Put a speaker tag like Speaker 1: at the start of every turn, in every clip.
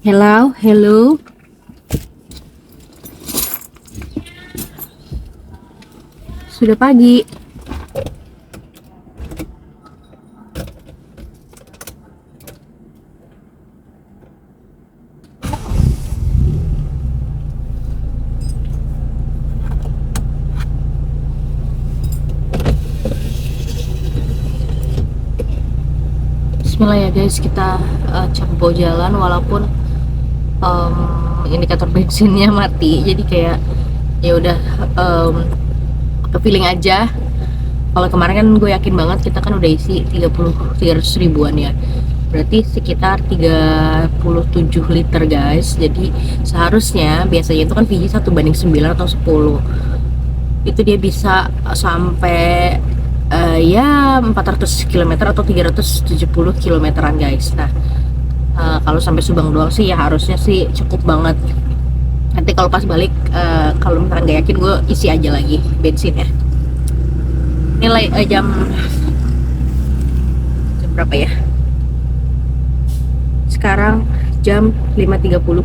Speaker 1: Hello, hello. Sudah pagi. Bismillah ya guys, kita coba jalan walaupun indikator bensinnya mati. Jadi kayak ya udah ke feeling aja. Kalau kemarin kan gue yakin banget kita kan udah isi 300 ribuan ya. Berarti sekitar 37 liter guys. Jadi seharusnya biasanya itu kan VG 1:9 atau 10. Itu dia bisa sampai ya 400 km atau 370 kilometeran guys. Nah, kalau sampai Subang doang sih ya harusnya sih cukup banget. Nanti kalau pas balik kalau misalnya nggak yakin, gue isi aja lagi bensinnya. Nilai jam berapa ya? Sekarang jam 5.30.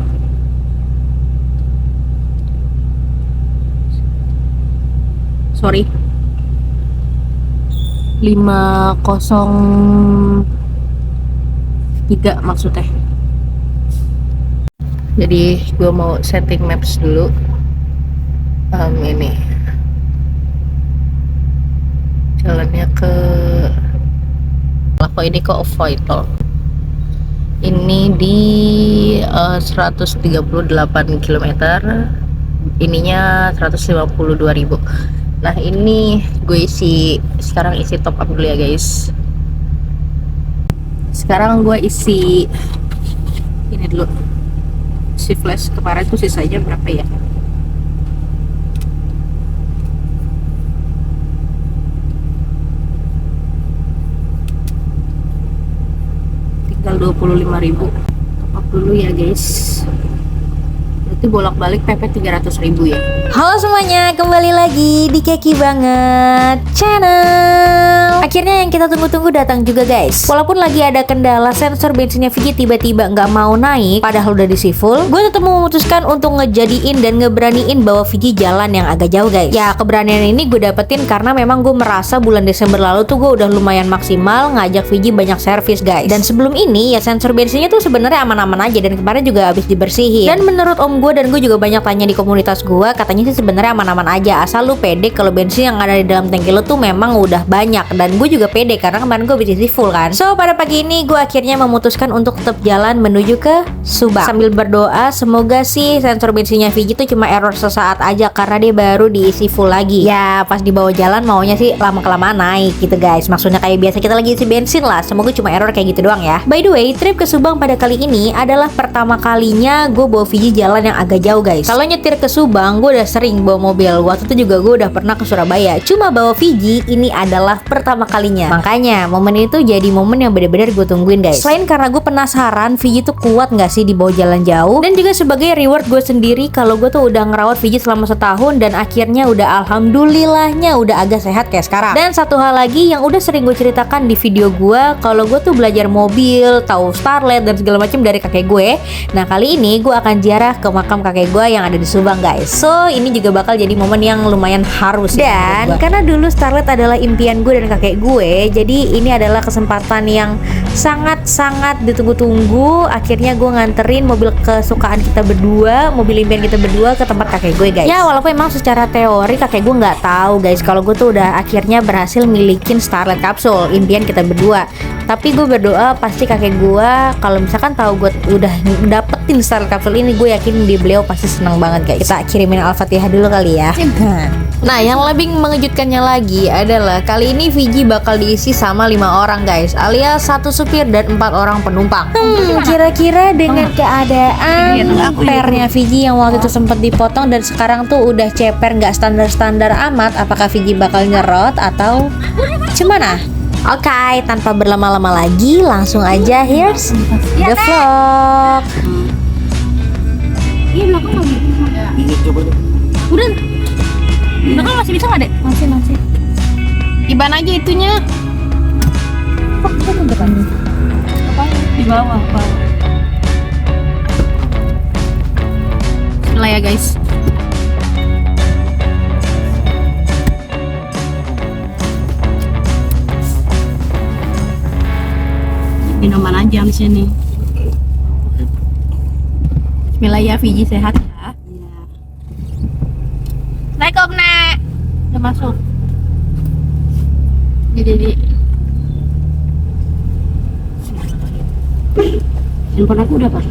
Speaker 1: Sorry, 5:03 maksudnya. Jadi gue mau setting maps dulu. Ini jalannya ke ini ke Ovoitol. Ini di 138 km, ininya 152.000. Nah ini gue sekarang isi top up dulu ya guys. Sekarang gue isi ini dulu, isi flash. Kemarin tuh sisanya berapa ya? Tinggal 25.000. Top up dulu ya guys. Berarti bolak-balik PP 300.000 ya.
Speaker 2: Halo semuanya, kembali lagi di Keki Banget Channel. Akhirnya yang kita tunggu-tunggu datang juga guys. Walaupun lagi ada kendala sensor bensinnya Vicky tiba-tiba nggak mau naik, padahal udah diisi full, gue tetap memutuskan untuk ngejadiin dan ngeberaniin bawa Vicky jalan yang agak jauh guys. Ya keberanian ini gue dapetin karena memang gue merasa bulan Desember lalu tuh gue udah lumayan maksimal ngajak Vicky banyak servis guys. Dan sebelum ini ya sensor bensinnya tuh sebenarnya aman-aman aja, dan kemarin juga habis dibersihin. Dan menurut om gue dan gue juga banyak tanya di komunitas gue, katanya sih sebenarnya aman-aman aja asal lu pede kalau bensin yang ada di dalam tangki lu tuh memang udah banyak. Dan gue juga pede karena kemarin gue habis isi full kan. So pada pagi ini gue akhirnya memutuskan untuk tetap jalan menuju ke Subang sambil berdoa semoga sih sensor bensinnya Vicky tuh cuma error sesaat aja karena dia baru diisi full lagi. Ya pas dibawa jalan maunya sih lama-kelamaan naik gitu guys. Maksudnya kayak biasa kita lagi isi bensin lah. Semoga cuma error kayak gitu doang ya. By the way, trip ke Subang pada kali ini adalah pertama kalinya gue bawa Vicky jalan yang agak jauh guys. Kalau nyetir ke Subang gue udah sering bawa mobil. Waktu itu juga gue udah pernah ke Surabaya. Cuma bawa Vicky ini adalah pertama kalinya. Makanya momen itu jadi momen yang bener-bener gue tungguin guys. Selain karena gue penasaran Vicky tuh kuat gak sih dibawa jalan jauh, dan juga sebagai reward gue sendiri kalau gue tuh udah ngerawat Vicky selama setahun dan akhirnya udah alhamdulillahnya udah agak sehat kayak sekarang. Dan satu hal lagi yang udah sering gue ceritakan di video gue, kalau gue tuh belajar mobil, tahu Starlet dan segala macam dari kakek gue. Nah kali ini gue akan ziarah ke makam kakek gue yang ada di Subang guys. So ini juga bakal jadi momen yang lumayan harus. Dan karena dulu Starlet adalah impian gue dan kakek gue, jadi ini adalah kesempatan yang sangat-sangat ditunggu-tunggu. Akhirnya gue nganterin mobil kesukaan kita berdua, mobil impian kita berdua ke tempat kakek gue guys. Ya walaupun emang secara teori kakek gue nggak tahu guys kalau gue tuh udah akhirnya berhasil milikin Starlet Capsule impian kita berdua. Tapi gue berdoa pasti kakek gue kalau misalkan tahu gue udah dapetin Starlet Capsule ini, gue yakin beliau pasti senang banget guys. Kita kirimin Al-Fatihah dulu kali ya. Nah yang lebih mengejutkannya lagi adalah kali ini Vicky bakal diisi sama 5 orang guys, alias 1 supir dan 4 orang penumpang. Kira-kira dengan keadaan pernya Vicky yang waktu itu sempat dipotong dan sekarang tuh udah ceper nggak standar-standar amat, apakah Vicky bakal nyerot atau gimana? Oke, tanpa berlama-lama lagi langsung aja here's the vlog.
Speaker 1: Iya belakang lagi.
Speaker 3: Ini coba deh.
Speaker 1: Udah. Belakang masih bisa nggak dek? Masih. Iban aja itunya. Kok depan? Apa? Di bawah. Bismillah ya guys. Minuman aja di sini. Bismillah ya, Fiji sehat ya. Iya. Assalamualaikum Nek. Udah masuk. Jadi. Handphone aku udah pas.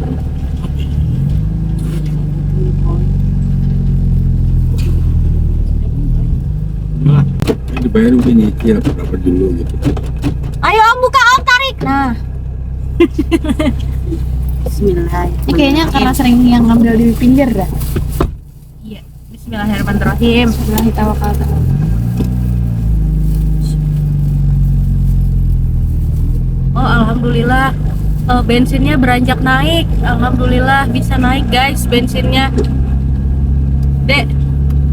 Speaker 3: Nah, ini dibayar udah nyicil berapa dulu gitu.
Speaker 2: Ayo Om buka Om tarik. Nah.
Speaker 1: Bismillah. Ini kayaknya karena sering yang ngambil di pinggir dah. Iya. Bismillahirrahmanirrahim. Bismillahirrahmanirrahim. Oh, alhamdulillah. Bensinnya beranjak naik. Alhamdulillah bisa naik guys bensinnya. Dek,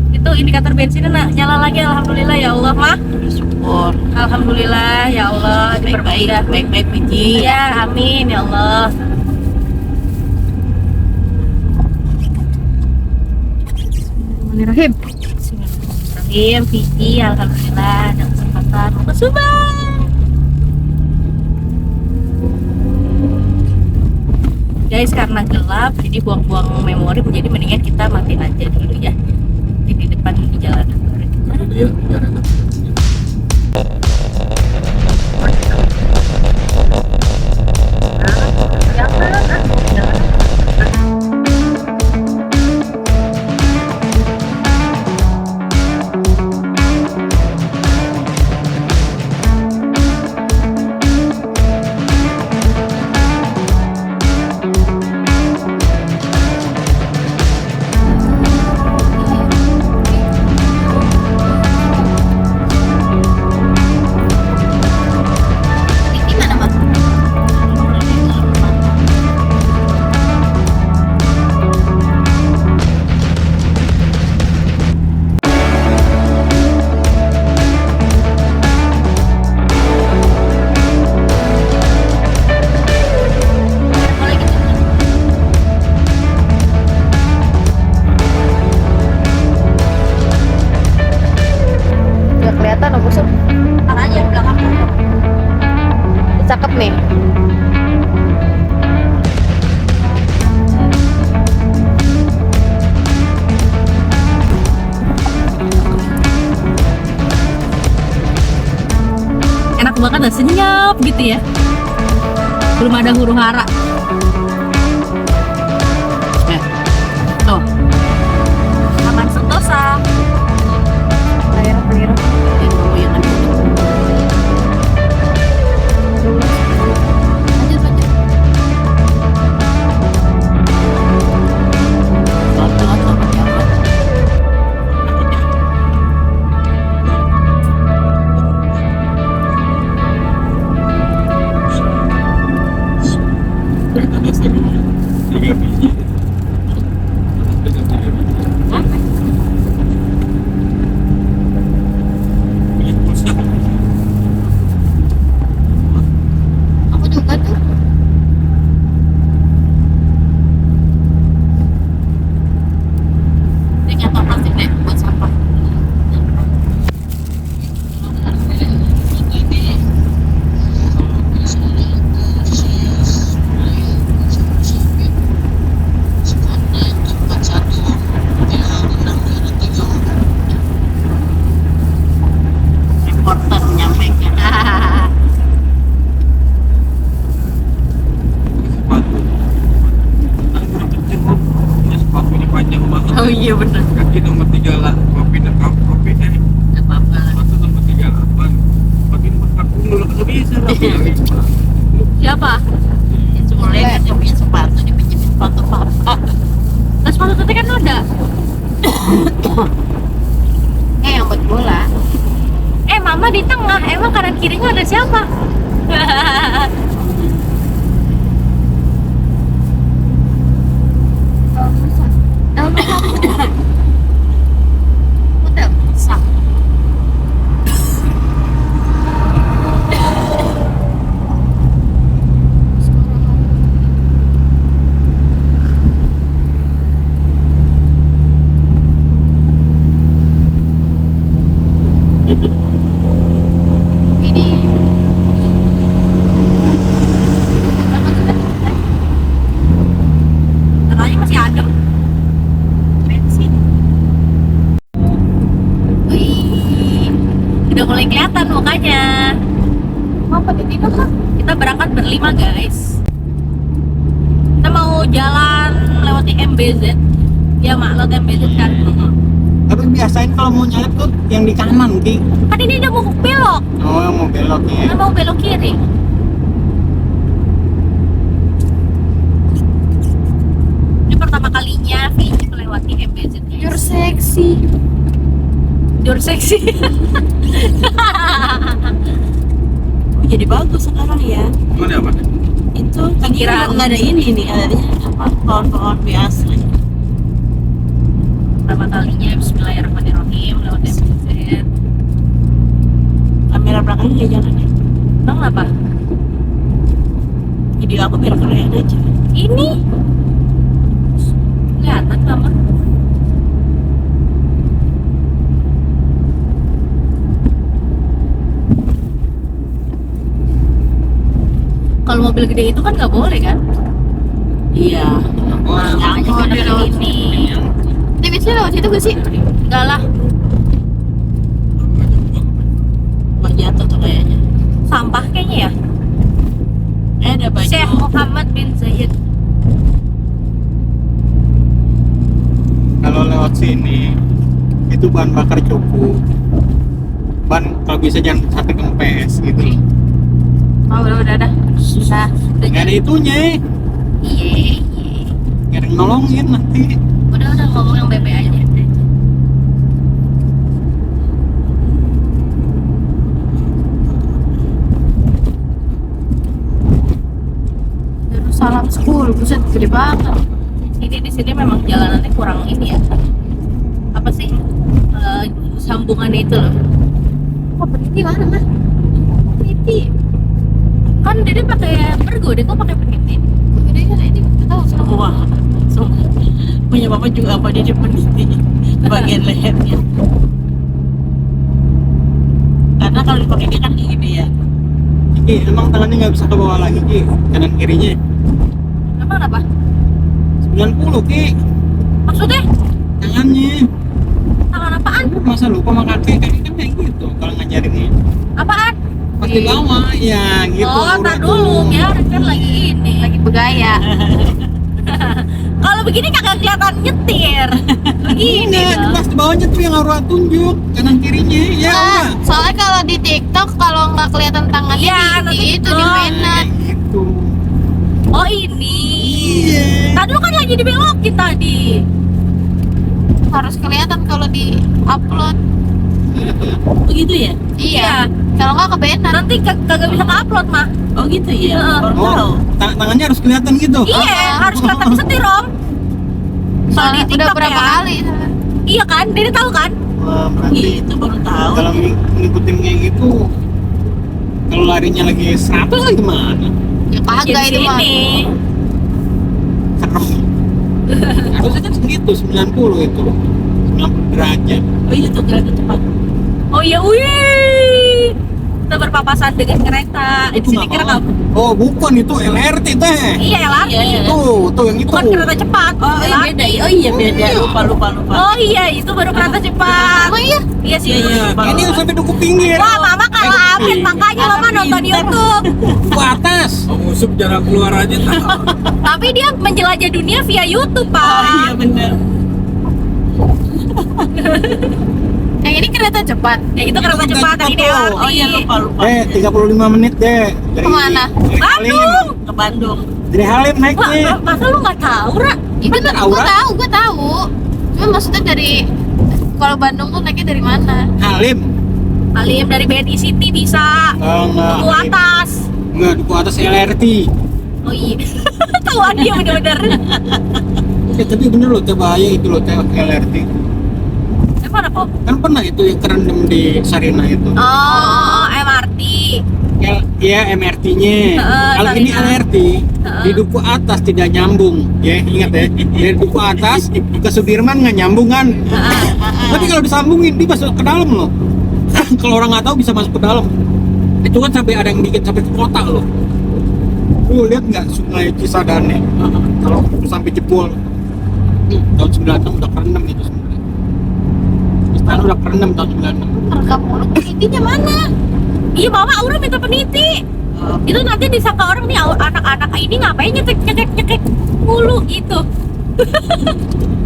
Speaker 1: itu indikator bensinnya nyala lagi. Alhamdulillah ya Allah mah. Syukur. Alhamdulillah ya Allah. Baik-baik Fiji. Ya, amin ya Allah. Bismillahirrahmanirrahim. Bismillahirrahmanirrahim. Fiji, alhamdulillah ada kesempatan mau ke Subang. Guys, karena gelap jadi buang-buang memori, jadi mendingan kita matiin aja dulu ya di depan di jalan.
Speaker 3: Iya, biar enak.
Speaker 1: Cakep nih. Enak banget, senyap gitu ya. Belum ada huru hara. Tuh. Taman Sentosa. Air.
Speaker 3: Tiga biji.
Speaker 1: Aku juga tuh. Ini kantong plastik deh buat sampah. Reporter menyampaikan.
Speaker 3: Sepatu ini panjang banget.
Speaker 1: Oh iya benar.
Speaker 3: Kaki nomor 3 lah. Kopi deh.
Speaker 1: Gak apa-apa.
Speaker 3: Sepatu nomor 38. Kaki nomor 40 nggak bisa lah.
Speaker 1: Siapa? Ya, sebenarnya kan dia punya sepatu, dipinjemin sepatu papa. Nah, sepatu tete kan ada. Yang buat bola. Mama di tengah. Emang kanan kirinya ada siapa? Udah rusak. berangkat ini kan? Kita berangkat berlima guys. Kita mau jalan lewat MBZ. Ya mak, lewat MBZ kan.
Speaker 4: Tapi biasain kalau mau nyalip tuh yang di kanan, Ki.
Speaker 1: Kan ini udah mau belok.
Speaker 4: Oh, mau belok
Speaker 1: Kita
Speaker 4: ya.
Speaker 1: mau belok kiri. Ini pertama kalinya Vicky melewati MBZ.
Speaker 2: You're sexy.
Speaker 1: You're sexy.
Speaker 5: Jadi bagus sekarang ya.
Speaker 3: Mana apa?
Speaker 5: Itu
Speaker 1: Pikiran.
Speaker 5: nggak ada ini nih, adanya apa pohon-pohon biasa.
Speaker 1: Pertama kalinya Bismillahirrahmanirrahim lewat MBZ.
Speaker 5: Kamera belakangnya nggak jalan ya.
Speaker 1: Bang apa?
Speaker 5: Jadi aku biar keren aja.
Speaker 1: Ini kelihatan mama. Kalau mobil gede itu kan nggak boleh kan?
Speaker 5: Iya.
Speaker 1: Nah, makanya kita lewat ini.
Speaker 2: Ini biasanya lewat situ gak sih?
Speaker 1: Enggak lah,
Speaker 5: Mau jatuh tuh kayaknya.
Speaker 1: sampah kayaknya ya.
Speaker 5: Ada baju.
Speaker 1: Syekh Muhammad bin Zayed.
Speaker 4: Kalau lewat sini itu bahan bakar cukup. Ban kalau bisa jangan sampai kempes gitu.
Speaker 1: Oh udah. Susah.
Speaker 4: Nggak ada itunya,
Speaker 1: Iya.
Speaker 4: nggak ada yang nolongin nanti.
Speaker 1: Udah ngomong yang bebe aja.
Speaker 2: Salam 10, buset gede banget.
Speaker 1: Ini di sini memang jalanannya kurang ini ya. Apa sih? Sambungannya itu loh.
Speaker 2: Oh, berhenti mana mah?
Speaker 1: Peniti. Kan Dede pakai pergo, deh kok pakai peniti?
Speaker 2: Gede kan ini nggak tahu sama.
Speaker 5: Wah, semua. Punya bapak juga apa dia peniti bagian lehernya. Karena kalau dipakai dia kan gini ya.
Speaker 4: Ki, emang tangannya nggak bisa ke bawah lagi, Ki. Kanan kirinya.
Speaker 1: Emang apa?
Speaker 4: 90, Ki.
Speaker 1: Maksudnya?
Speaker 4: Tangannya.
Speaker 1: Tangan apaan?
Speaker 4: Masa lupa sama kaki kan kayak gitu kalau ngajarinnya.
Speaker 1: Apaan?
Speaker 4: Pas di bawah, ya gitu.
Speaker 1: Oh, tar dulu, biar kan lagi ini.
Speaker 2: Lagi bergaya.
Speaker 1: Kalau begini kagak kelihatan nyetir. Begini
Speaker 4: Enggak,
Speaker 1: dong.
Speaker 4: pas di bawahnya tuh yang Aurora tunjuk kanan kirinya, ya.
Speaker 2: Nah, soalnya kalau di TikTok kalau nggak kelihatan tangannya
Speaker 1: Iya,
Speaker 2: di
Speaker 1: nanti
Speaker 2: itu di
Speaker 1: blok.
Speaker 2: pena.
Speaker 4: Gitu.
Speaker 1: Oh ini.
Speaker 4: Iya.
Speaker 1: Tadi lu kan lagi dibelokin tadi.
Speaker 2: Harus kelihatan kalau di upload.
Speaker 5: Begitu ya?
Speaker 2: Iya. Kalau nggak ke pena.
Speaker 1: Nanti kagak bisa ke-upload mah.
Speaker 5: Oh gitu ya.
Speaker 1: Heeh.
Speaker 5: Baru tahu.
Speaker 4: Oh, tangannya harus kelihatan gitu.
Speaker 1: Iya, harus kelihatan setir om. Soal di
Speaker 2: Udah
Speaker 1: TikTok
Speaker 2: berapa
Speaker 1: ya.
Speaker 2: kali?
Speaker 1: Iya kan, Dede tahu kan?
Speaker 4: Wah, berarti
Speaker 5: Itu baru tahu.
Speaker 4: kalau ngikutin kayak gitu, kalau larinya lagi 100 lagi gimana?
Speaker 2: Ya kagak
Speaker 1: Jadi
Speaker 2: itu mah.
Speaker 1: sini.
Speaker 4: Serem. Harusnya kan segitu, 90 itu. 90 derajat.
Speaker 5: Oh iya tuh kereta cepat.
Speaker 1: Oh iya, wih. Kita berpapasan dengan kereta. Di sini kira kamu.
Speaker 4: Oh, bukan itu LRT teh.
Speaker 1: Iya, LRT.
Speaker 5: Iya, iya.
Speaker 4: Tuh yang itu.
Speaker 1: Bukan kereta cepat.
Speaker 5: Oh iya
Speaker 1: LRT.
Speaker 5: beda. Oh iya beda. Lupa.
Speaker 1: Oh iya, itu baru kereta cepat.
Speaker 2: Oh iya.
Speaker 1: Iya sih.
Speaker 5: Iya, iya.
Speaker 4: Ini sampai duku pinggir.
Speaker 1: Wah, mama kalau update makanya mama nonton di YouTube.
Speaker 4: Duku atas.
Speaker 3: Musuh jarang keluar aja tahu.
Speaker 1: Tapi dia menjelajah dunia via YouTube,
Speaker 5: Oh iya
Speaker 1: Pak.
Speaker 5: benar.
Speaker 2: Yang ini kereta cepat.
Speaker 1: Ya itu kereta cepat, yang ini LRT.
Speaker 5: Oh iya lupa.
Speaker 4: 35 menit deh. Dari,
Speaker 2: Kemana?
Speaker 4: Dari Halim.
Speaker 1: Bandung.
Speaker 5: Ke Bandung.
Speaker 4: Dari Halim
Speaker 1: Wah,
Speaker 4: naiknya.
Speaker 1: masa lu nggak tahu, Ra?
Speaker 2: Itu
Speaker 4: Bener,
Speaker 2: gue
Speaker 4: Aura?
Speaker 2: tahu. Cuma maksudnya dari kalau Bandung tuh naiknya dari mana?
Speaker 4: Halim.
Speaker 1: Alim dari BNI City bisa.
Speaker 4: Enggak.
Speaker 1: Duku atas.
Speaker 4: Enggak, duku atas LRT.
Speaker 1: Oh iya. Tahuan dia bener-bener.
Speaker 4: Ya, tapi bener loh, teh bahaya itu loh, teh LRT.
Speaker 1: Mana kok?
Speaker 4: Kan pernah itu yang kerendam di Sarina itu.
Speaker 1: Oh, MRT.
Speaker 4: Ya MRT-nya. Kalau ini
Speaker 1: Sarina.
Speaker 4: LRT di duku atas tidak nyambung. Ya, ingat ya. Dari duku atas ke Sudirman nggak nyambung kan? Tapi kalau disambungin dia masuk ke dalam loh. Kalau orang nggak tahu bisa masuk ke dalam. Itu kan sampai ada yang bikin sampai ke kota loh. Lu lihat nggak Sungai Cisadane? Kalau sampai jebol tahun 96 udah kerendam itu sebenarnya. Istana udah kerendam tahun 96.
Speaker 2: Rekam mulu penitinya mana?
Speaker 1: Iya, mama Aura minta peniti.
Speaker 2: Itu nanti disangka orang nih anak-anak ini ngapain nyekek mulu gitu.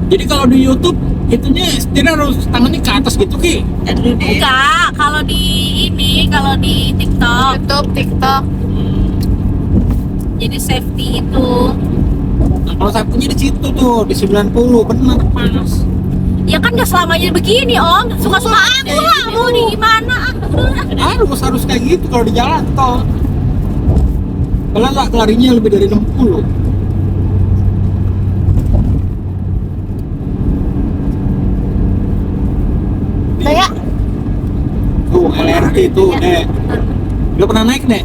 Speaker 4: Jadi kalau di YouTube itunya setirnya harus tangannya ke atas gitu Ki.
Speaker 2: Enggak, kalau di TikTok
Speaker 1: TikTok.
Speaker 2: jadi safety itu.
Speaker 4: Nah, kalau saya punya di situ tuh di 90 benar pas.
Speaker 2: Ya kan nggak selamanya begini Om, suka-suka aku lah mau di gimana.
Speaker 4: Harus kayak gitu kalau di jalan tol. Kalau nggak larinya lebih dari 60.
Speaker 1: Kayak
Speaker 4: Tuh LRT tuh, Dek. Lu pernah naik, Dek?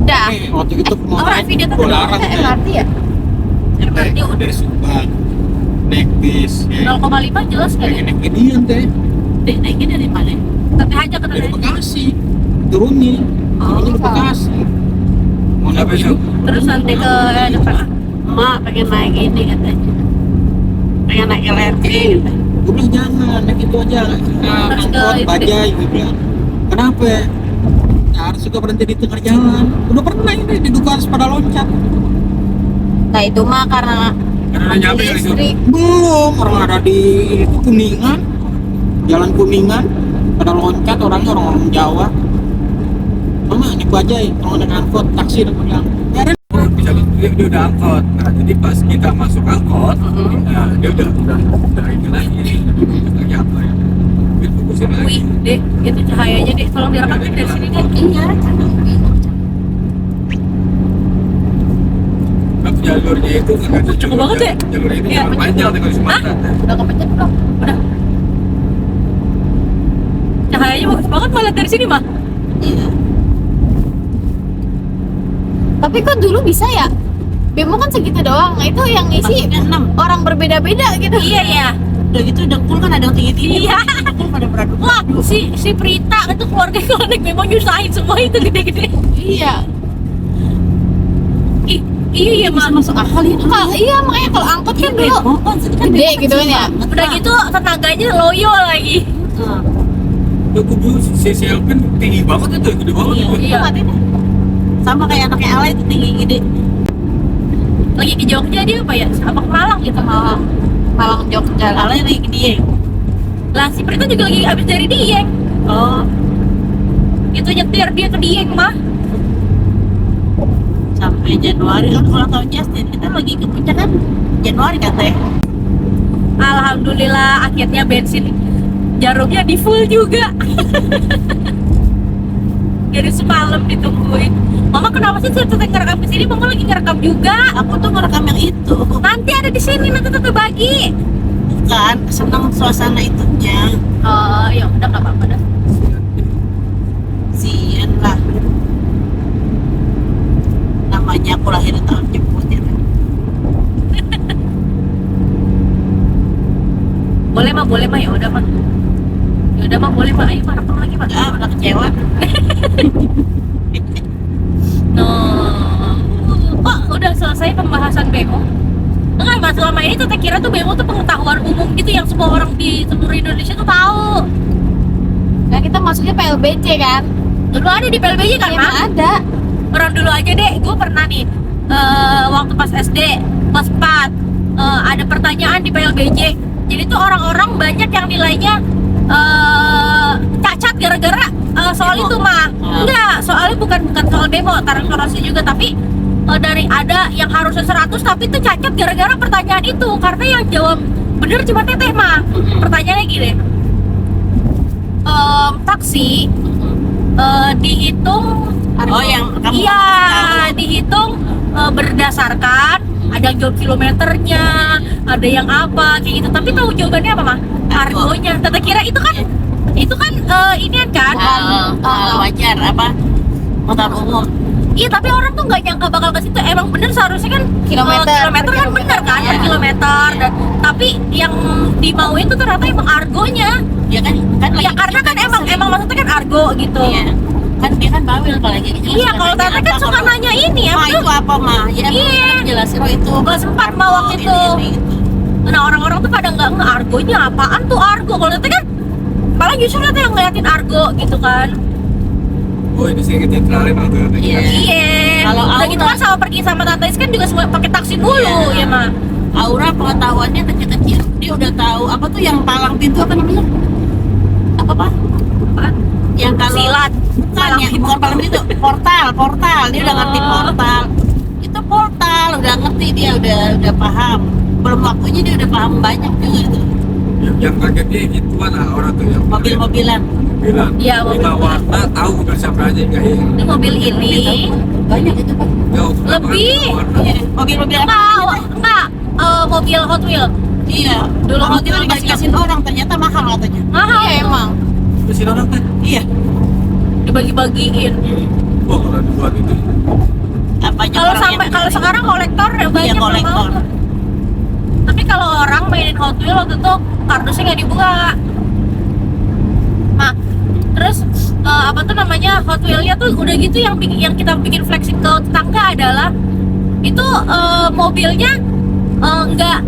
Speaker 1: udah.
Speaker 4: Waktu itu mau
Speaker 2: orang
Speaker 4: naik,
Speaker 2: video tuh
Speaker 4: gua larang, Dek.
Speaker 1: MRT ya?
Speaker 2: MRT
Speaker 4: Naik dari Subang, naik bis, ya.
Speaker 2: 0,5 jelas kan ya?
Speaker 4: Naik Median, Teh.
Speaker 2: Naiknya dari mana? Teteh aja ke
Speaker 4: Dari
Speaker 2: teteh.
Speaker 4: Bekasi, turunnya. Turunnya di Bekasi. Mau naik bis,
Speaker 2: Terus nanti ke depan. Mak pengen naik ini katanya. Pengen naik LRT gitu.
Speaker 4: gue bilang jangan, naik itu aja.
Speaker 2: Terus ke
Speaker 4: Angkot,
Speaker 2: itu
Speaker 4: bajai, gue bilang. Kenapa? Ya, harus juga berhenti di tengah jalan. Udah pernah ini di Dukas pada loncat.
Speaker 1: Nah itu mah karena
Speaker 3: Karena nyampe kali itu.
Speaker 1: listrik.
Speaker 4: Belum, orang ada di itu Kuningan, jalan Kuningan, pada loncat orangnya orang Jawa. Mama naik bajai, kalau naik angkot, taksi dia bilang. Ya, Ren.
Speaker 3: Oh, bisa dia udah angkot. Nah, jadi pas kita masuk angkot, nah, dia udah ini lagi. Lagi apa ya? Dia fokusin lagi.
Speaker 2: Wih, deh, itu cahayanya deh. Tolong direkamin dari sini deh.
Speaker 1: Iya.
Speaker 3: Tapi jalurnya itu nggak ada
Speaker 2: Cukup banget ya?
Speaker 3: Jalur itu
Speaker 2: Iya,
Speaker 3: jalur panjang tinggal di Sumatera.
Speaker 1: Udah kepencet belum?
Speaker 2: Udah. Cahayanya bagus banget malah dari sini mah.
Speaker 1: Iya. Tapi kok dulu bisa ya? Bemo kan segitu doang. Nah, itu yang ngisi orang berbeda-beda gitu.
Speaker 2: Iya ya.
Speaker 5: Udah gitu dengkul kan ada yang tinggi-tinggi.
Speaker 2: Iya.
Speaker 5: Dengkul pada beradu.
Speaker 2: Wah, si Prita itu keluarga kalau naik memang nyusahin semua itu gede-gede.
Speaker 1: Iya.
Speaker 2: Iya mah.
Speaker 5: Masuk akal ya.
Speaker 1: Iya makanya kalau angkot kan dulu gede gitu kan ya.
Speaker 2: Udah gitu tenaganya loyo lagi.
Speaker 3: Tuh kubu CCL kan tinggi banget itu, gede banget.
Speaker 5: Iya.
Speaker 3: itu.
Speaker 2: Iya.
Speaker 5: Sama kayak anaknya Ala itu tinggi gede.
Speaker 2: Lagi ke Jogja dia apa ya? Apa ke Malang gitu Malang.
Speaker 1: Malang Jogja.
Speaker 5: Ala yang lagi dia.
Speaker 2: Lah si Prita juga lagi habis dari Dieng.
Speaker 5: Oh,
Speaker 2: Itu nyetir dia ke Dieng mah.
Speaker 5: sampai Januari kan ulang tahun Justin. Kita lagi ke puncak kan Januari kan Teh.
Speaker 2: Alhamdulillah akhirnya bensin jarumnya di full juga. Dari semalam ditungguin. Mama kenapa sih teteh ngerekam di sini? Mama lagi ngerekam juga.
Speaker 5: Aku tuh ngerekam yang itu.
Speaker 2: Nanti ada di sini nanti teteh bagi.
Speaker 5: Bukan, senang suasana itunya.
Speaker 2: Oh ya udah nggak apa-apa dah.
Speaker 5: Sian lah. Namanya aku lahir di tahun jemput ya.
Speaker 2: Boleh mah ya udah mah. Ya udah mah boleh mah. Ayo mah rekam lagi mah.
Speaker 5: Udah kecewa.
Speaker 2: No. Kok udah selesai pembahasan BEMO? Enggak, Mas, selama ini tuh saya kira tuh BEMO tuh pengetahuan umum gitu yang semua orang di seluruh Indonesia tuh tahu.
Speaker 1: Nah kita masuknya PLBC kan?
Speaker 2: Dulu ada di PLBJ kan,
Speaker 1: Emang
Speaker 2: Mas?
Speaker 1: ada.
Speaker 2: Orang dulu aja deh, gue pernah nih waktu pas SD kelas 4 ada pertanyaan di PLBJ. Jadi tuh orang-orang banyak yang nilainya cacat gara-gara soal
Speaker 5: Demo.
Speaker 2: itu mah. Enggak, soalnya bukan soal demo, transparansi juga, tapi dari ada yang harusnya 100 tapi itu cacat gara-gara pertanyaan itu karena yang jawab bener cuma teteh mah. Pertanyaannya gini. Taksi dihitung
Speaker 5: Oh, yang kamu
Speaker 2: iya dihitung berdasarkan ada yang jawab kilometernya, ada yang apa kayak gitu. Tapi tahu jawabannya apa mah? Argonya. Tata kira itu kan ini kan?
Speaker 5: wajar apa motor umum.
Speaker 2: Iya tapi orang tuh nggak nyangka bakal ke situ. Emang bener seharusnya kan
Speaker 1: Kilometer
Speaker 2: kilometer kan bener kan per
Speaker 5: Iya.
Speaker 2: kilometer. Dan tapi yang dimauin tuh ternyata emang argonya.
Speaker 5: Ya kan
Speaker 2: Ya karena kan emang maksudnya kan argo gitu.
Speaker 5: Iya. Kan dia kan bawel apalagi
Speaker 2: Iya, kalau Tata kan suka nanya ini ya.
Speaker 5: Ma
Speaker 2: betul?
Speaker 5: itu apa Ma? Ya
Speaker 2: Iya.
Speaker 5: jelasin oh itu.
Speaker 2: Kelas 4 mah waktu
Speaker 5: ini,
Speaker 2: itu.
Speaker 5: ini, gitu.
Speaker 2: Nah orang-orang tuh pada nggak argonya apaan tuh argo. Kalau Tata kan malah justru Tata yang ngeliatin argo gitu kan.
Speaker 3: Oh ini sih kecentralin waktu itu.
Speaker 5: Iya.
Speaker 1: Iya.
Speaker 5: Kalau
Speaker 1: udah
Speaker 5: Aura-
Speaker 1: gitu kan sama pergi sama Tante Is kan juga semua pakai taksi dulu
Speaker 5: Iya.
Speaker 1: ya mah.
Speaker 5: Aura pengetahuannya kecil-kecil. Dia udah tahu apa tuh yang palang pintu apa namanya? Apa Pak?
Speaker 1: Apaan?
Speaker 5: Yang kalau
Speaker 1: Silat.
Speaker 5: bukan ya, bukan palang pintu, portal. Dia udah ngerti
Speaker 1: Oh.
Speaker 5: portal. Itu portal, udah ngerti dia, udah paham. Belum waktunya dia udah paham banyak juga itu.
Speaker 3: Yang kagetnya ituan lah orang tuh yang
Speaker 5: Mobil-mobilan.
Speaker 3: bilang.
Speaker 1: Iya, mobil.
Speaker 3: Lima warna tahu udah siapa aja enggak ya?
Speaker 1: Ini mobil ini
Speaker 5: Banyak itu Pak.
Speaker 3: Jauh.
Speaker 1: Lebih.
Speaker 5: Iya, mobil-mobilan.
Speaker 1: enggak mobil Hot Wheel.
Speaker 5: Iya, dulu
Speaker 1: Orang
Speaker 5: waktu itu
Speaker 1: tua
Speaker 5: dikasih orang, ternyata mahal katanya.
Speaker 1: Mahal emang.
Speaker 3: Terus si orang teh.
Speaker 5: Iya.
Speaker 1: Dibagi-bagiin.
Speaker 3: Wah kalau dibuat itu.
Speaker 5: Apanya
Speaker 1: Kalau
Speaker 5: orang
Speaker 1: sampai
Speaker 5: yang-
Speaker 1: kalau sekarang kolektor ya banyak
Speaker 5: Iya,
Speaker 1: yang
Speaker 5: kolektor.
Speaker 1: mau. Tapi kalau orang mainin Hot Wheel waktu itu kardusnya nggak dibuka. Nah, terus apa tuh namanya Hot Wheel-nya tuh udah gitu yang kita bikin flexing ke tetangga adalah itu mobilnya nggak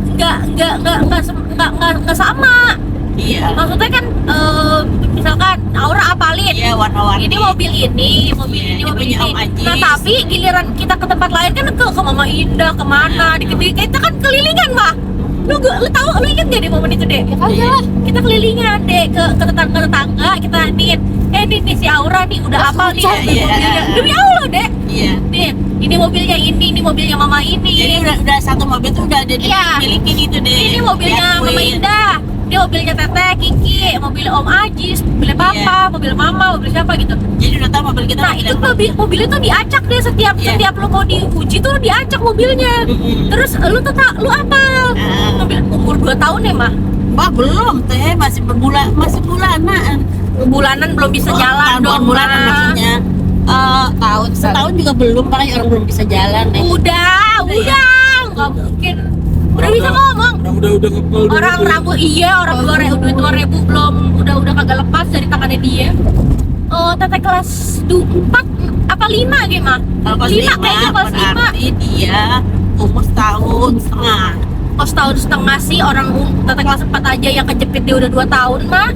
Speaker 1: sama.
Speaker 5: Iya.
Speaker 1: Maksudnya kan misalkan Aura apalin.
Speaker 5: Iya, warna-warni.
Speaker 1: Ini mobil ini, mobil
Speaker 5: Iya,
Speaker 1: ini,
Speaker 5: ini
Speaker 1: mobil
Speaker 5: punya
Speaker 1: ini.
Speaker 5: Om Ajis.
Speaker 1: Nah tapi giliran kita ke tempat lain kan ke Mama Indah kemana, kita kan kelilingan mah. Lu tahu, lu inget gak di momen itu deh? Ya kagak lah. Kita kelilingan deh ke tetangga kita nih. Nih si Aura nih udah apal nih
Speaker 5: Iya.
Speaker 1: mobilnya. Demi Allah deh.
Speaker 5: Iya.
Speaker 1: Nih, ini mobilnya ini mobilnya Mama ini.
Speaker 5: Jadi udah satu mobil tuh udah ada
Speaker 1: Iya.
Speaker 5: dimilikin itu deh.
Speaker 1: Ini mobilnya Mama
Speaker 5: Diakuin.
Speaker 1: Indah, ini mobilnya Teteh, Kiki, mobil Om Ajis, mobil Papa, mobil Mama, mobil siapa gitu.
Speaker 5: Jadi udah tahu mobil kita.
Speaker 1: Nah itu mobilnya tuh diacak deh setiap
Speaker 5: Iya.
Speaker 1: setiap lu mau diuji tuh diacak mobilnya. Terus lu tuh lu apa?
Speaker 5: Ah.
Speaker 1: Mobil umur 2 tahun ya mah?
Speaker 5: Wah belum teh, masih bulanan.
Speaker 1: Bulanan belum bisa jalan dong.
Speaker 5: Bulanan
Speaker 1: Ma.
Speaker 5: maksudnya. Setahun juga belum, makanya orang belum bisa jalan nih.
Speaker 1: Udah, nggak mungkin. Udah bisa ngomong.
Speaker 3: Udah ngepel.
Speaker 1: Orang rambut orang 2000 belum udah kagak lepas dari tangannya dia. Oh, Teteh kelas 4 apa 5 gimana?
Speaker 5: Kalau kelas
Speaker 1: 5 kayaknya kelas 5.
Speaker 5: berarti dia umur setahun setengah.
Speaker 1: Oh, setahun setengah sih orang Teteh kelas 4 aja yang kejepit dia udah 2 tahun mah.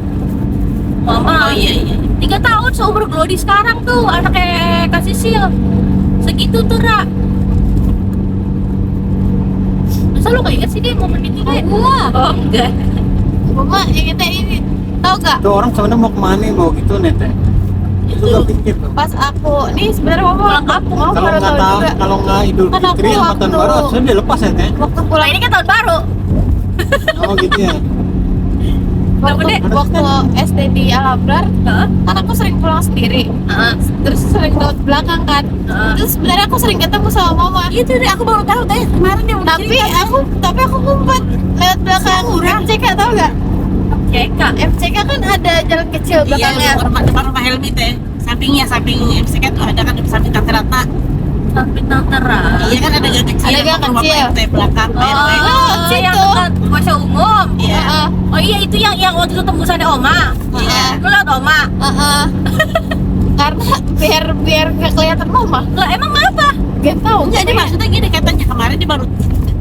Speaker 1: Mama,
Speaker 5: Oh iya.
Speaker 1: 3 tahun seumur Glody sekarang tuh anaknya Kak Sisil. Segitu tuh, Ra. Masa lu gak inget sih dia momen itu deh? Oh, enggak.
Speaker 6: Mama ingetnya ini, tau gak?
Speaker 4: Itu orang sebenarnya mau kemana mau gitu nete. Itu gak pikir tuh.
Speaker 6: Pas aku, nih sebenarnya mama
Speaker 1: Pulang kampung.
Speaker 6: mama
Speaker 4: Kalau
Speaker 6: baru
Speaker 4: nggak
Speaker 6: tahu
Speaker 4: tahu,
Speaker 6: juga.
Speaker 4: kalau nggak Idul
Speaker 6: Kan aku
Speaker 4: Fitri sama tahun
Speaker 6: waktu-
Speaker 4: baru harusnya dia lepas ya teh.
Speaker 6: Waktu
Speaker 1: Nah,
Speaker 6: pulang,
Speaker 1: ini kan tahun baru.
Speaker 4: Oh gitu ya.
Speaker 6: waktu,
Speaker 1: Dek?
Speaker 6: waktu SD di Alablar,
Speaker 1: Heeh.
Speaker 6: kan aku sering pulang sendiri. Terus sering lewat belakang kan. Terus sebenarnya aku sering ketemu sama mama.
Speaker 5: Itu deh aku baru tahu teh kemarin dia udah
Speaker 6: Tapi
Speaker 5: cerita.
Speaker 6: aku ngumpet lewat belakang MCK, tau gak?
Speaker 1: CK.
Speaker 6: MCK kan ada jalan kecil
Speaker 5: Iya,
Speaker 6: belakangnya.
Speaker 5: depan rumah Helmi teh. Samping MCK tuh ada kan di samping Tante Ratna.
Speaker 1: Bintang terang.
Speaker 5: Iya kan ada gang kecil.
Speaker 6: Ada gang
Speaker 5: rumah
Speaker 6: kecil.
Speaker 5: PRT belakang PRT.
Speaker 1: Oh,
Speaker 6: situ.
Speaker 1: yang dekat kuasa umum.
Speaker 5: Iya.
Speaker 6: Heeh.
Speaker 1: Oh iya itu yang waktu itu tembusannya Oma.
Speaker 5: Iya.
Speaker 1: Lu liat Oma.
Speaker 6: Heeh. Karena biar nggak kelihatan mama.
Speaker 1: Lah emang apa?
Speaker 6: Gak tau.
Speaker 5: Enggak, dia maksudnya gini katanya kemarin dia baru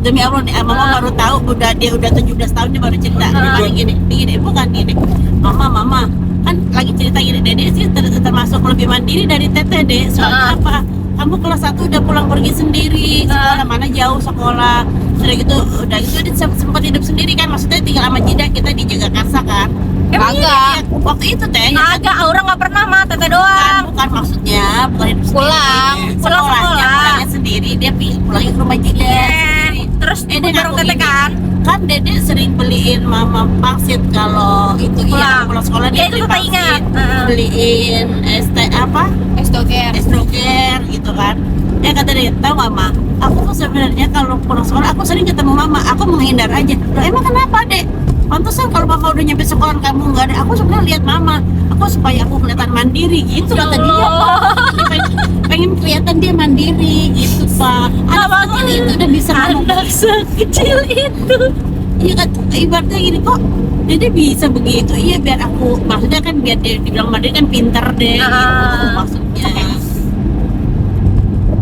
Speaker 5: demi Allah nih, mama baru tahu dia udah 17 tahun dia baru cerita. Dia bilang gini, bukan gini. Mama kan lagi cerita gini, Dede sih termasuk lebih mandiri dari Teteh deh. Soalnya apa? Kamu kelas 1 udah pulang pergi sendiri, sekolah mana jauh sekolah. Udah gitu dia sempat hidup sendiri kan, maksudnya tinggal sama Jida, kita di Jagakarsa kan.
Speaker 1: Emang
Speaker 6: Kagak.
Speaker 5: Waktu itu teh
Speaker 1: Agak Aura nggak pernah mah Teteh doang.
Speaker 5: bukan maksudnya bukan hidup
Speaker 6: Pulang.
Speaker 5: sendiri.
Speaker 1: Pulang
Speaker 5: Sekolahnya
Speaker 1: sekolah.
Speaker 5: pulangnya sendiri, dia pulangnya ke rumah Jida sendiri.
Speaker 1: Terus
Speaker 5: Dia
Speaker 1: bareng
Speaker 5: ngaku
Speaker 1: Teteh
Speaker 5: gini,
Speaker 1: kan.
Speaker 5: kan Dede sering beliin mama pangsit kalau itu
Speaker 1: Pulang.
Speaker 5: pulang sekolah
Speaker 1: Iya,
Speaker 5: dia
Speaker 1: itu
Speaker 5: beli
Speaker 1: Teteh
Speaker 5: pangsit,
Speaker 1: ingat.
Speaker 5: beliin
Speaker 6: Es doger.
Speaker 5: es doger gitu kan. Dia kata dia, tahu nggak Ma, aku tuh sebenarnya kalau pulang sekolah aku sering ketemu mama, aku menghindar aja. Loh emang kenapa Dek? Pantesan kalau mama udah nyampe sekolah kamu nggak ada, aku sebenarnya lihat mama, aku supaya aku kelihatan mandiri gitu kata dia. Pengen kelihatan dia mandiri gitu Pak. Anak kecil itu udah bisa ngomong
Speaker 1: Anak sekecil itu.
Speaker 5: iya kan, ibaratnya gini kok Dede bisa begitu, iya biar aku, maksudnya kan biar dia dibilang mandiri kan pinter deh gitu maksudnya.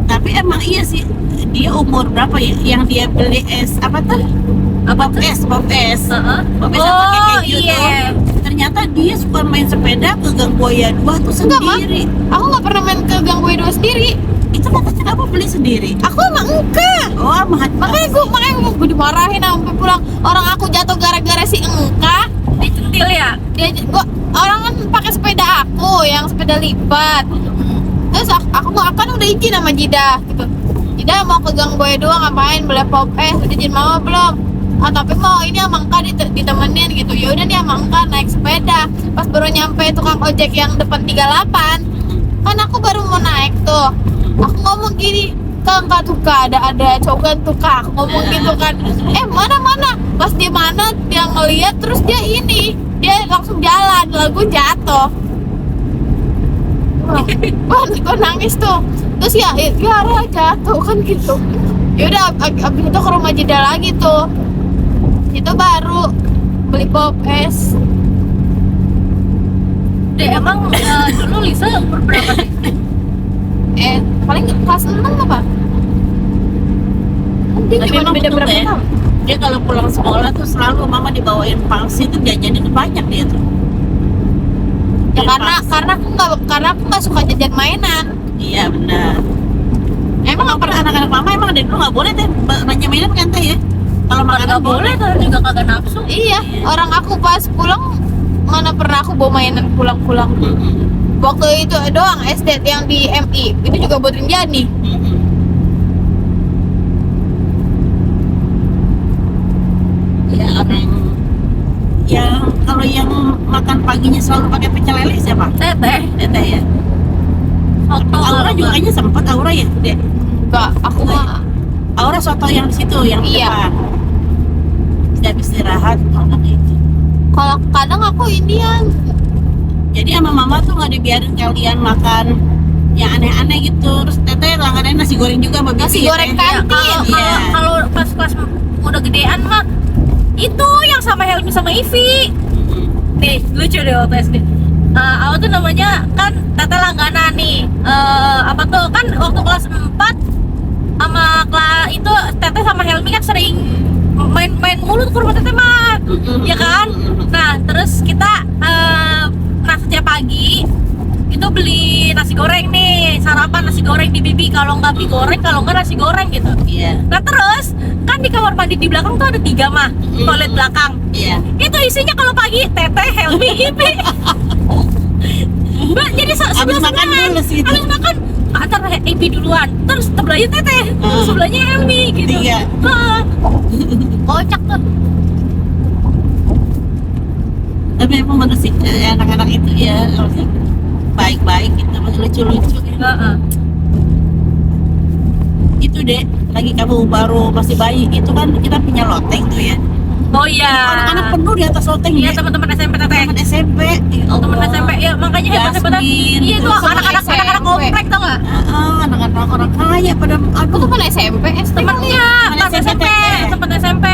Speaker 5: Tapi emang iya sih, dia umur berapa ya yang dia beli es apa tuh?
Speaker 1: Apa tuh?
Speaker 5: Pop es
Speaker 1: Heeh.
Speaker 5: Pop es yang pakai
Speaker 1: Oh
Speaker 5: keju
Speaker 1: iya.
Speaker 5: tuh. ternyata dia suka main sepeda ke Gang Buaya 2 tuh
Speaker 6: Enggak, Ma.
Speaker 5: sendiri.
Speaker 6: Aku nggak pernah main ke Gang Buaya 2 sendiri.
Speaker 5: Itu makanya kenapa beli sendiri?
Speaker 6: Aku emang enggak.
Speaker 5: Oh,
Speaker 6: Makanya gue dimarahin sampai pulang. Orang aku jatuh gara-gara si Engka.
Speaker 1: Dicentil ya.
Speaker 6: Orang kan pakai sepeda aku yang sepeda lipat. Terus aku kan udah izin sama Jida gitu. Jida mau ke Gang Buaya 2 ngapain? Beli pop udah izin mama belum? Tapi mau ini sama Engka ditemenin gitu. Ya udah nih sama Engka naik sepeda. Pas baru nyampe tukang ojek yang depan 38, kan aku baru mau naik tuh. Aku ngomong gini, Kak, ada cogan tuh Kak. Aku ngomong gitu kan. Mana? Pas dia ngeliat terus dia langsung jalan, lagu jatuh. Wah, gue nangis tuh. Terus ya Ara jatuh kan gitu. Ya udah abis itu ke rumah Jeda lagi tuh. Itu baru beli pop es.
Speaker 1: Emang dulu Lisa umur berapa sih?
Speaker 6: Paling kelas 6 apa? Dia
Speaker 5: Tapi
Speaker 6: cuma
Speaker 5: emang
Speaker 6: beda
Speaker 5: betul
Speaker 6: berapa
Speaker 5: ya?
Speaker 6: tahun?
Speaker 5: Dia kalau pulang sekolah tuh selalu mama dibawain pangsi tuh jajanin banyak dia tuh.
Speaker 6: Ya
Speaker 5: Dia
Speaker 6: karena aku nggak suka jajan mainan.
Speaker 5: Iya benar.
Speaker 6: Emang nggak pernah
Speaker 5: Anak-anak mama emang dari dulu nggak boleh teh banyak mainan kan teh ya? Kalau makanan
Speaker 1: Nggak boleh, kalau juga kagak nafsu.
Speaker 6: Iya, orang aku pas pulang mana pernah aku bawa mainan pulang-pulang. Waktu itu doang SD yang di MI, itu juga buat Rinjani.
Speaker 5: Ya orang yang kalau yang makan paginya selalu pakai pecel lele siapa? Teteh ya.
Speaker 1: Soto
Speaker 5: Aura juga kayaknya sempat Aura ya, Dek.
Speaker 6: Enggak, aku mah
Speaker 5: Aura soto yang di situ yang di
Speaker 6: Iya.
Speaker 5: depan. Setiap istirahat makan itu.
Speaker 6: kalau kadang aku Indian.
Speaker 5: Jadi sama mama tuh nggak dibiarin kalian makan yang aneh-aneh gitu. Terus teteh langganan nasi goreng juga sama
Speaker 6: Nasi
Speaker 5: bibi ya,
Speaker 6: goreng
Speaker 5: Teh?
Speaker 6: kantin.
Speaker 5: Iya.
Speaker 1: Kalau pas udah gedean mah itu yang sama Helmi sama Ivi. Nih lucu deh waktu SD. Awal tuh namanya kan Teteh langganan nih. Apa tuh kan waktu kelas 4 sama kelas itu Teteh sama Helmi kan sering main mulu ke rumah Teteh mah, ya kan? Nah terus kita setiap pagi itu beli nasi goreng nih, sarapan nasi goreng di Bibi, kalau nggak mie goreng, kalau nggak nasi goreng gitu.
Speaker 5: Iya.
Speaker 1: Nah terus kan di kamar mandi di belakang tuh ada 3 mah, toilet belakang.
Speaker 5: Iya.
Speaker 1: Itu isinya kalau pagi Teteh, Helmi, Ivi. Mbak, jadi
Speaker 5: Abis makan dulu sih itu.
Speaker 1: Abis makan antar Ivi duluan, terus sebelahnya Teteh, terus sebelahnya Helmi gitu.
Speaker 5: Iya.
Speaker 1: Kocak tuh.
Speaker 5: Tapi emang bener sih anak-anak itu ya harusnya baik-baik gitu, lucu-lucu ya. Itu Dek, lagi kamu baru masih bayi itu kan kita punya loteng tuh ya.
Speaker 1: Oh iya.
Speaker 5: Anak-anak penuh di atas loteng
Speaker 1: Iya
Speaker 5: ya.
Speaker 1: teman-teman SMP Teteh.
Speaker 5: Teman SMP. Ya
Speaker 1: Oh, teman
Speaker 5: Allah.
Speaker 1: SMP ya, makanya hebat-hebatan.
Speaker 5: Yasmin,
Speaker 1: Iya itu
Speaker 5: terus sama
Speaker 1: anak-anak komplek tau nggak?
Speaker 5: Anak-anak orang kaya pada
Speaker 6: Aku tuh kan SMP, SD.
Speaker 1: Temennya pas SMP, temen SMP.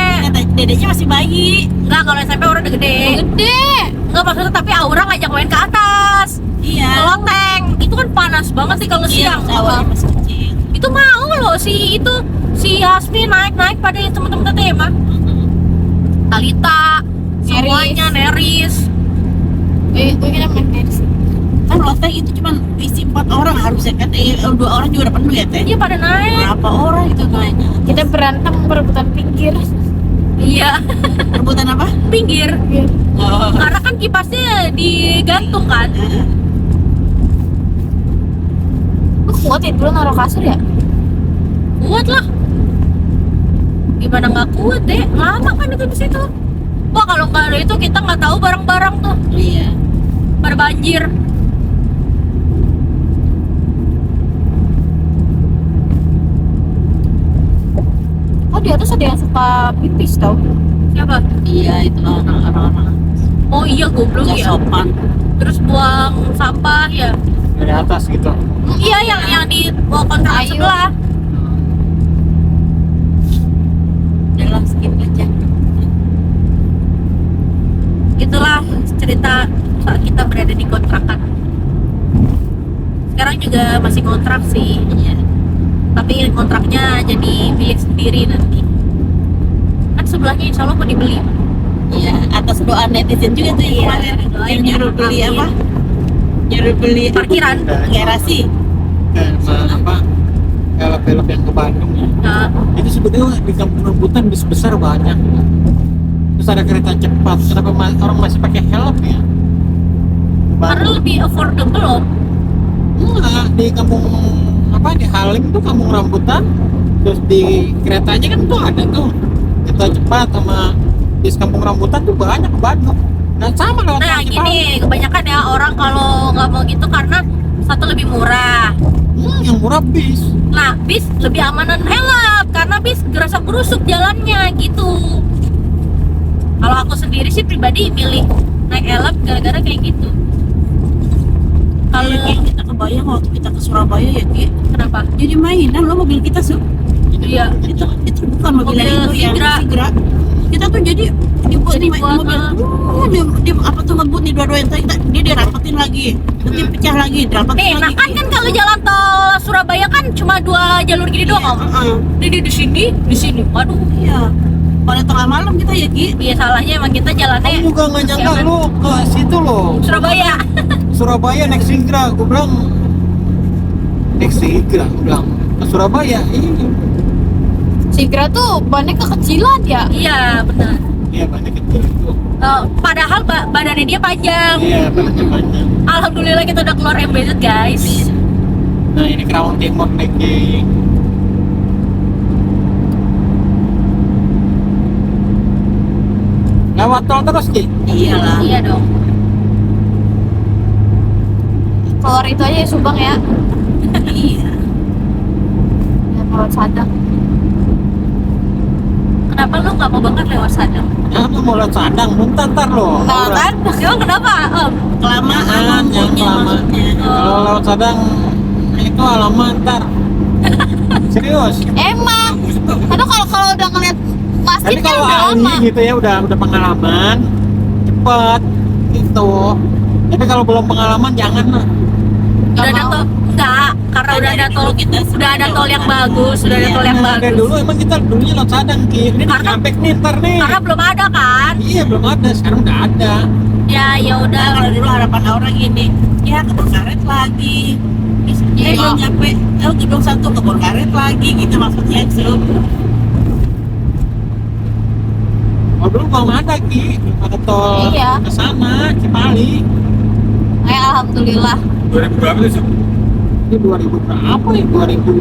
Speaker 5: Dedeknya masih bayi.
Speaker 1: Enggak, kalau SMP orang udah gede.
Speaker 6: Gede.
Speaker 1: Enggak maksudnya, tapi Aura ngajak main ke atas.
Speaker 5: Iya.
Speaker 1: Ke loteng. Itu kan panas banget sih kalau siang.
Speaker 5: Awalnya masih kecil.
Speaker 1: Itu mau loh si Yasmin naik pada temen-temen Teteh mah. Talita, semuanya Neris.
Speaker 6: Itu kita main tenis.
Speaker 5: Kan loteng itu cuma isi 4 orang harusnya kan. 2 orang juga udah penuh ya Teh.
Speaker 1: Iya pada naik.
Speaker 5: Berapa orang itu naiknya?
Speaker 6: Kita berantem perebutan pinggir.
Speaker 1: Iya,
Speaker 5: Rebutan apa?
Speaker 1: pinggir.
Speaker 5: Oh.
Speaker 1: Karena kan kipasnya digantung kan.
Speaker 6: Lu kuat ya dulu naruh kasur ya?
Speaker 1: Kuat lah. Gimana nggak kuat deh? Lama kan itu di situ. Wah kalau nggak ada itu kita nggak tahu barang-barang tuh
Speaker 5: Iya.
Speaker 1: pada banjir.
Speaker 6: Oh di atas ada yang suka pipis tau?
Speaker 1: Siapa?
Speaker 5: Iya itu orang-orang
Speaker 1: Oh iya goblok
Speaker 5: nggak
Speaker 1: ya.
Speaker 5: sopan.
Speaker 1: Terus buang sampah ya.
Speaker 4: Dari atas gitu.
Speaker 1: Iya yang di bawah kontrakan
Speaker 6: Ayo.
Speaker 1: sebelah.
Speaker 5: Udah skip aja.
Speaker 1: Itulah cerita saat kita berada di kontrakan. Sekarang juga masih kontrak sih.
Speaker 5: Iya.
Speaker 1: Tapi kontraknya jadi milik sendiri nanti. Kan sebelahnya insya Allah mau dibeli.
Speaker 5: Iya. Atau atas doa netizen juga tuh yang kemarin yang nyuruh beli apa? Nyuruh beli
Speaker 1: Parkiran.
Speaker 5: garasi.
Speaker 4: apa velg yang ke Bandung ya.
Speaker 1: Nah,
Speaker 4: Itu sebenarnya di kampung rambutan bis besar banyak. Terus ada kereta cepat. Kenapa orang masih pakai helm ya?
Speaker 1: karena lebih affordable loh.
Speaker 4: Enggak, di kampung apa di Halim tuh kampung rambutan. Terus di keretanya kan tuh ada tuh kereta cepat sama bis kampung rambutan tuh banyak ke Bandung. Nah sama lewat
Speaker 1: Nah
Speaker 4: Tol Cipali.
Speaker 1: gini, kebanyakan ya orang kalau nggak mau gitu karena satu lebih murah.
Speaker 4: Yang murah bis.
Speaker 1: Nah, bis lebih amanan helm karena bis gerasa gerusuk jalannya gitu. Kalau aku sendiri sih pribadi milih naik helm gara-gara kayak gitu. Kalau
Speaker 5: Kalau kita kebayang waktu kita ke Surabaya ya Ki,
Speaker 1: kenapa?
Speaker 5: jadi mainan lo mobil kita Su.
Speaker 1: Iya,
Speaker 5: Itu bukan mobil
Speaker 1: Mobil
Speaker 5: yang itu yang
Speaker 1: Sigra.
Speaker 5: Sigra. Kita tuh jadi dibuat
Speaker 1: Jadi
Speaker 5: di
Speaker 1: buat,
Speaker 5: mobil, dia apa tuh ngebut nih dua-duanya dia dirapetin lagi, nanti pecah lagi, dirapetin
Speaker 1: nih, nah
Speaker 5: lagi.
Speaker 1: kan kalau jalan tol Surabaya kan cuma 2 jalur gini doang, Om.
Speaker 5: Heeh.
Speaker 1: Jadi di sini. Waduh.
Speaker 5: Iya. Pada tengah malam kita ya Ki.
Speaker 1: Iya salahnya emang kita jalannya
Speaker 4: Kamu juga nggak nyangka
Speaker 1: Siapa?
Speaker 4: lu ke situ loh.
Speaker 1: Surabaya.
Speaker 4: Surabaya naik Sigra, gue bilang naik Sigra, gue bilang ke Surabaya ini.
Speaker 6: Sigra tuh bannya kekecilan ya.
Speaker 1: Iya benar.
Speaker 4: Iya banyak kecil itu.
Speaker 1: Padahal badannya dia panjang.
Speaker 4: Iya banyak.
Speaker 1: Alhamdulillah kita udah keluar MBZ guys.
Speaker 4: Nah ini Kerawang Timur naik di lewat tol terus Ki.
Speaker 5: Iyalah.
Speaker 1: Iya dong.
Speaker 6: Keluar itu aja ya Subang ya.
Speaker 5: Iya.
Speaker 6: Ya lewat Sadang.
Speaker 1: Kenapa lu nggak mau banget lewat Sadang?
Speaker 4: Ya lu mau lewat Sadang, muntah ntar loh.
Speaker 6: Nah kan.
Speaker 1: Emang kenapa?
Speaker 5: Kelamaan
Speaker 4: Yang
Speaker 5: lampunya
Speaker 4: lama.
Speaker 5: maksudnya.
Speaker 4: Kalau lewat Sadang itu alamat ntar. Serius.
Speaker 6: Emang. Aduh kalau udah ngeliat masjid
Speaker 4: Tapi
Speaker 6: kan
Speaker 4: kalau
Speaker 6: udah lama.
Speaker 4: ahli gitu ya udah pengalaman cepet gitu. Tapi kalau belum pengalaman jangan lah.
Speaker 1: Udah ada
Speaker 6: mau.
Speaker 1: tol? Enggak, karena udah ada tol.
Speaker 5: Kita
Speaker 1: Udah ada tol yang bagus, sudah ada tol yang
Speaker 4: Nah, dari
Speaker 1: bagus.
Speaker 4: dulu emang kita dulunya lewat Sadang Ki. Ini
Speaker 1: Karena-
Speaker 4: Cikampek nih ntar nih.
Speaker 1: Karena belum ada kan?
Speaker 4: Iya belum ada, sekarang udah ada.
Speaker 1: Ya udah.
Speaker 5: Nah, kalau dulu harapan orang gini, ya kebun karet lagi.
Speaker 1: Iya.
Speaker 5: Belum nyampe, gedung 1 kebun karet lagi gitu maksudnya Su.
Speaker 4: Oh dulu belum ada Ki, belum ada tol
Speaker 6: Iya.
Speaker 4: ke sana Cipali.
Speaker 6: Alhamdulillah.
Speaker 3: 2000 berapa tuh?
Speaker 4: Ini 2000 berapa ya? 2000.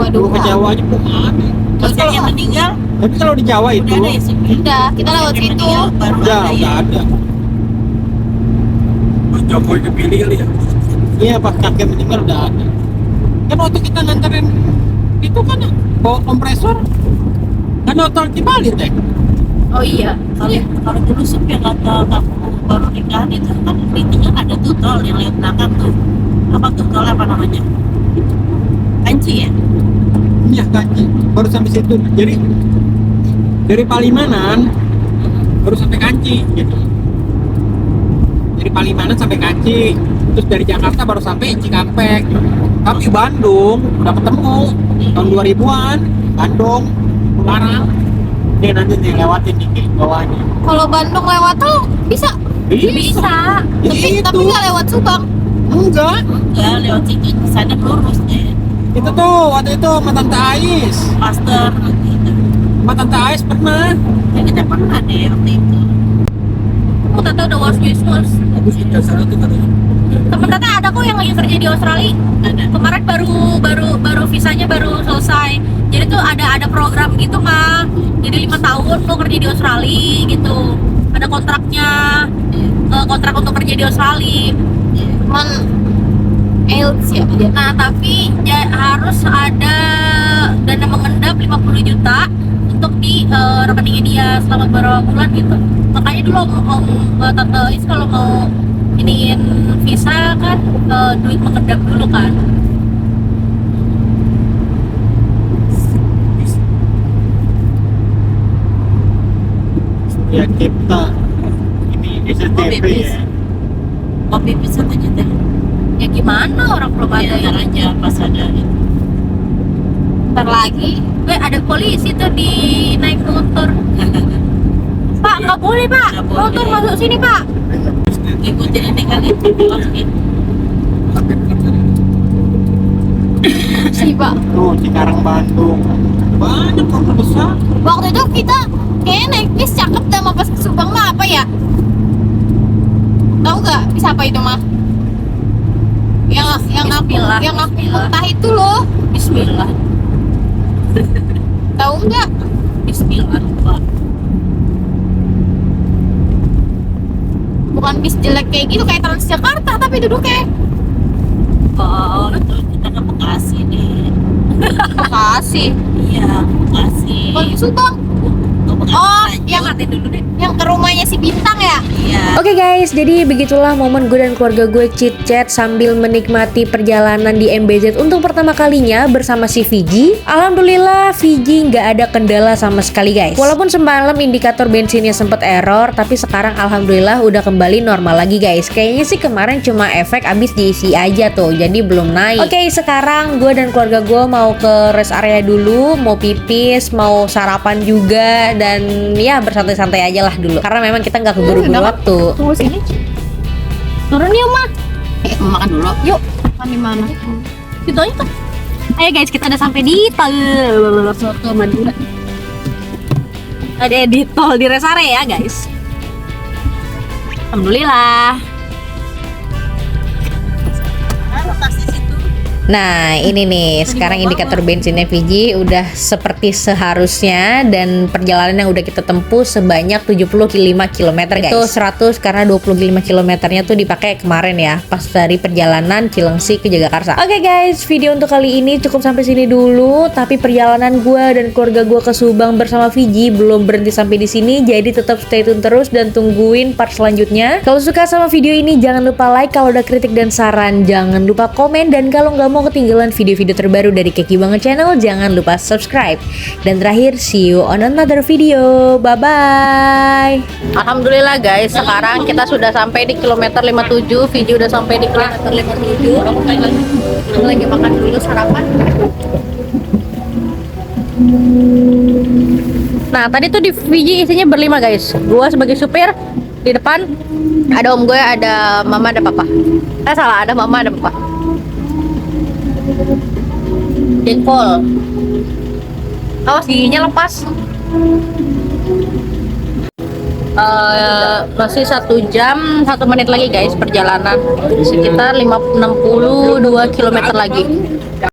Speaker 4: Dulu ke Jawa aja belum ada.
Speaker 5: Terus
Speaker 4: Tapi
Speaker 5: yang
Speaker 4: kalau,
Speaker 5: meninggal
Speaker 4: tapi kalau di Jawa itu
Speaker 5: udah ada ya sih.
Speaker 6: Udah kita lewat
Speaker 5: Yang
Speaker 6: situ.
Speaker 5: meninggal baru
Speaker 4: udah
Speaker 5: ada ya.
Speaker 4: ada.
Speaker 3: Mas Jokowi kepilih kali ya?
Speaker 4: Iya pas kakek meninggal udah ada. Kan waktu kita nganterin itu kan bawa kompresor kan tol Cipali teh.
Speaker 1: Oh iya.
Speaker 5: Kalau dulu sih yang kata kamu baru nikahan itu kan di tengah ada tuh tol yang lewat belakang tuh. Apa tuh tol apa namanya? Kanci ya?
Speaker 4: Iya Kanci, baru sampai situ. Jadi dari Palimanan baru sampai Kanci gitu. Dari Palimanan sampai Kanci, terus dari Jakarta baru sampai Cikampek. Tapi Bandung udah ketemu tahun 2000-an, Bandung, Larang. Nih nanti nih lewatin nih ke bawahnya.
Speaker 6: Kalau Bandung lewat tuh bisa.
Speaker 1: Bisa.
Speaker 6: Tapi nggak lewat Subang.
Speaker 4: Enggak,
Speaker 5: Enggak, lewat situ ke sana lurus deh.
Speaker 4: itu tuh waktu itu sama Tante Ais.
Speaker 5: Master gitu.
Speaker 4: Sama Tante Ais pernah.
Speaker 5: Ya kita pernah deh waktu itu.
Speaker 1: Oh, Tata udah worst news worst.
Speaker 3: Bagus kita sana tuh katanya.
Speaker 1: Temen Tata ada kok yang lagi kerja di Australia. Kemarin baru visanya baru selesai. Jadi tuh ada program gitu mah. Jadi 5 tahun lo kerja di Australia gitu. Ada kontraknya, kontrak untuk kerja di Australia.
Speaker 6: Cuman IELTS ya.
Speaker 1: Nah tapi ya, harus ada dana mengendap 50 juta untuk di rekeningnya dia selama beberapa bulan gitu. Makanya dulu om Tante Is kalau mau iniin visa kan duit mengendap dulu kan.
Speaker 4: Ya kita ini SCTV ya.
Speaker 5: Kopi bisa aja deh.
Speaker 1: Ya gimana orang belum ada
Speaker 5: Ya,
Speaker 1: yang
Speaker 5: ntar aja pas ada gitu.
Speaker 6: Ntar lagi.
Speaker 1: ada polisi tuh di naik motor. Pak Nggak boleh pak,
Speaker 5: Nggak boleh.
Speaker 1: motor masuk sini pak.
Speaker 5: Ikutin ini kali masukin.
Speaker 6: sih pak.
Speaker 4: Tuh Cikarang Bandung. Banyak kok besar.
Speaker 6: Waktu itu kita kayaknya naik bis cakep dah, mau pas ke Subang mah apa ya? Tahu nggak bis apa itu mah?
Speaker 5: Bismillah.
Speaker 6: Yang aku mentah itu loh.
Speaker 5: Bismillah.
Speaker 6: Tahu nggak?
Speaker 5: Bismillah. Pak.
Speaker 6: Bukan bis jelek kayak gitu kayak Transjakarta tapi duduknya
Speaker 5: Oh, itu kita ke Bekasi nih.
Speaker 6: Bekasi.
Speaker 5: Iya, Bekasi.
Speaker 6: Bukan ke Subang.
Speaker 5: Ke Bekasi
Speaker 6: Oh,
Speaker 5: aja.
Speaker 6: yang
Speaker 5: Nanti dulu deh.
Speaker 6: Yang ke rumahnya si Bintang ya?
Speaker 5: Iya.
Speaker 2: Oke guys, jadi begitulah momen gue dan keluarga gue chit-chat sambil menikmati perjalanan di MBZ untuk pertama kalinya bersama si Fiji. Alhamdulillah Fiji nggak ada kendala sama sekali guys. Walaupun semalam indikator bensinnya sempet error, tapi sekarang alhamdulillah udah kembali normal lagi guys. Kayaknya sih kemarin cuma efek abis diisi aja tuh, jadi belum naik. Oke, sekarang gue dan keluarga gue mau ke rest area dulu, mau pipis, mau sarapan juga, dan ya bersantai-santai aja lah dulu. Karena memang kita nggak keburu-buru waktu.
Speaker 1: Tunggu sini. Turun yuk mah.
Speaker 5: Makan dulu.
Speaker 1: Yuk. Makan di mana? Situ aja kan. Ayo guys, kita udah sampai di tol Soto Madura. Ada di tol di rest area ya guys. Alhamdulillah.
Speaker 5: Rotasi situ.
Speaker 2: Nah ini nih sekarang indikator bensinnya Fiji udah seperti seharusnya, dan perjalanan yang udah kita tempuh sebanyak 75 km guys. Itu 100 karena 25 kilometernya tuh dipakai kemarin ya, pas dari perjalanan Cilengsi ke Jagakarsa. Oke guys, video untuk kali ini cukup sampai sini dulu. Tapi perjalanan gue dan keluarga gue ke Subang bersama Fiji belum berhenti sampai di sini, jadi tetap stay tune terus dan tungguin part selanjutnya. Kalau suka sama video ini jangan lupa like, kalau ada kritik dan saran jangan lupa komen, dan kalau nggak mau ketinggalan video-video terbaru dari Keki Banget Channel jangan lupa subscribe. Dan terakhir, see you on another video. Bye bye.
Speaker 1: Alhamdulillah guys, sekarang kita sudah sampai di kilometer 57. Fiji udah sampai di kilometer 57. Aku lagi makan dulu sarapan. Nah, tadi tuh di Fiji isinya berlima guys. Gua sebagai supir, di depan ada om gue, ada mama, ada papa. Salah, ada mama, ada papa. Jengkol. Awas giginya lepas. Masih 1 jam 1 menit lagi guys perjalanan, sekitar 62 km lagi.